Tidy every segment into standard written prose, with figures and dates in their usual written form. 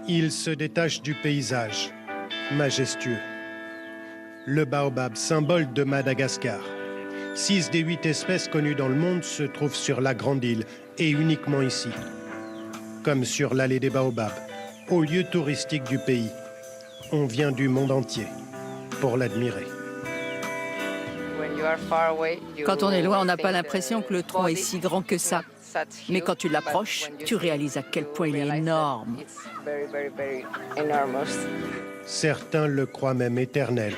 Il se détache du paysage, majestueux. Le baobab, symbole de Madagascar. 6 des 8 espèces connues dans le monde se trouvent sur la Grande Île et uniquement ici. Comme sur l'allée des baobabs, au lieu touristique du pays. On vient du monde entier pour l'admirer. Quand on est loin, on n'a pas l'impression que le tronc est si grand que ça. Mais quand tu l'approches, tu réalises à quel point il est énorme. Certains le croient même éternel.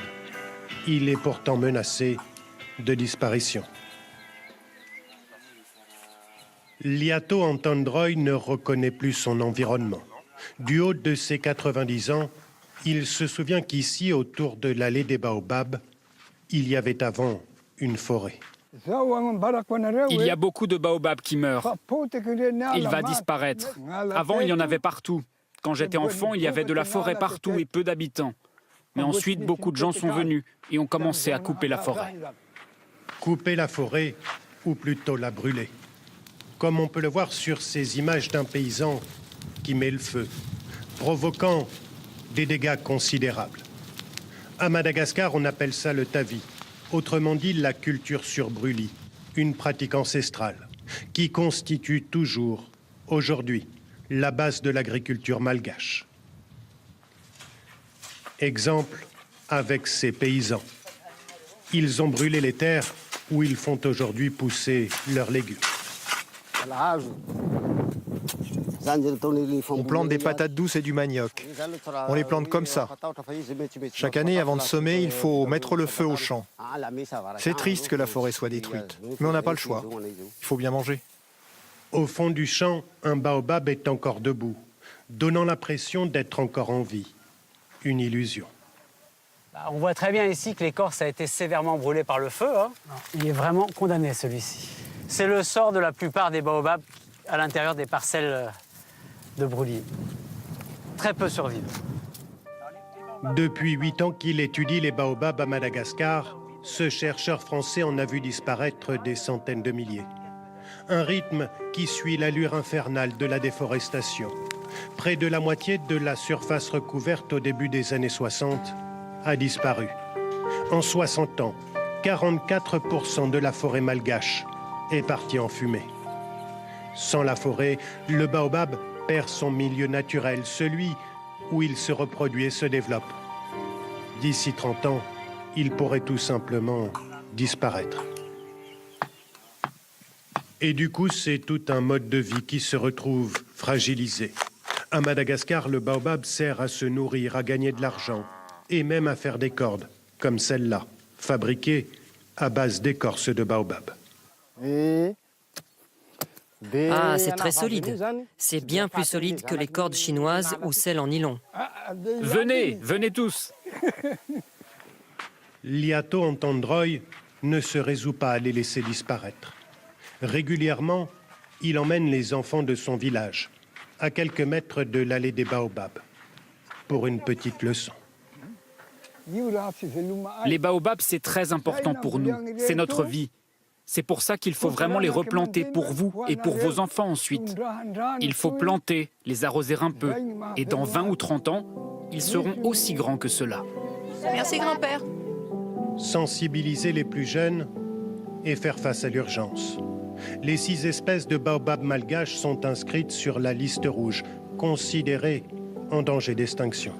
Il est pourtant menacé de disparition. Liato Antandroy ne reconnaît plus son environnement. Du haut de ses 90 ans, il se souvient qu'ici, autour de l'allée des baobabs, il y avait avant une forêt. Il y a beaucoup de baobabs qui meurent. Il va disparaître. Avant, il y en avait partout. Quand j'étais enfant, il y avait de la forêt partout et peu d'habitants. Mais ensuite, beaucoup de gens sont venus et ont commencé à couper la forêt. Couper la forêt, ou plutôt la brûler. Comme on peut le voir sur ces images d'un paysan qui met le feu, provoquant des dégâts considérables. À Madagascar, on appelle ça le tavi. Autrement dit, la culture sur brûlis, une pratique ancestrale qui constitue toujours, aujourd'hui, la base de l'agriculture malgache. Exemple avec ces paysans. Ils ont brûlé les terres où ils font aujourd'hui pousser leurs légumes. On plante des patates douces et du manioc. On les plante comme ça. Chaque année, avant de semer, il faut mettre le feu au champ. C'est triste que la forêt soit détruite, mais on n'a pas le choix. Il faut bien manger. Au fond du champ, un baobab est encore debout, donnant l'impression d'être encore en vie. Une illusion. On voit très bien ici que l'écorce a été sévèrement brûlée par le feu. Il est vraiment condamné, celui-ci. C'est le sort de la plupart des baobabs à l'intérieur des parcelles de brûlis. Très peu survivent. Depuis 8 ans qu'il étudie les baobabs à Madagascar, ce chercheur français en a vu disparaître des centaines de milliers. Un rythme qui suit l'allure infernale de la déforestation. Près de la moitié de la surface recouverte au début des années 60 a disparu. En 60 ans, 44% de la forêt malgache est partie en fumée. Sans la forêt, le baobab perd son milieu naturel, celui où il se reproduit et se développe. D'ici 30 ans, il pourrait tout simplement disparaître. Et du coup, c'est tout un mode de vie qui se retrouve fragilisé. À Madagascar, le baobab sert à se nourrir, à gagner de l'argent et même à faire des cordes, comme celle-là, fabriquée à base d'écorce de baobab. Ah, c'est très solide. C'est bien plus solide que les cordes chinoises ou celles en nylon. Venez, venez tous. Liato Antandroy ne se résout pas à les laisser disparaître. Régulièrement, il emmène les enfants de son village, à quelques mètres de l'allée des baobabs, pour une petite leçon. Les baobabs, c'est très important pour nous. C'est notre vie. C'est pour ça qu'il faut vraiment les replanter pour vous et pour vos enfants ensuite. Il faut planter, les arroser un peu. Et dans 20 ou 30 ans, ils seront aussi grands que cela. Merci, grand-père. Sensibiliser les plus jeunes et faire face à l'urgence. Les 6 espèces de baobab malgaches sont inscrites sur la liste rouge, considérées en danger d'extinction.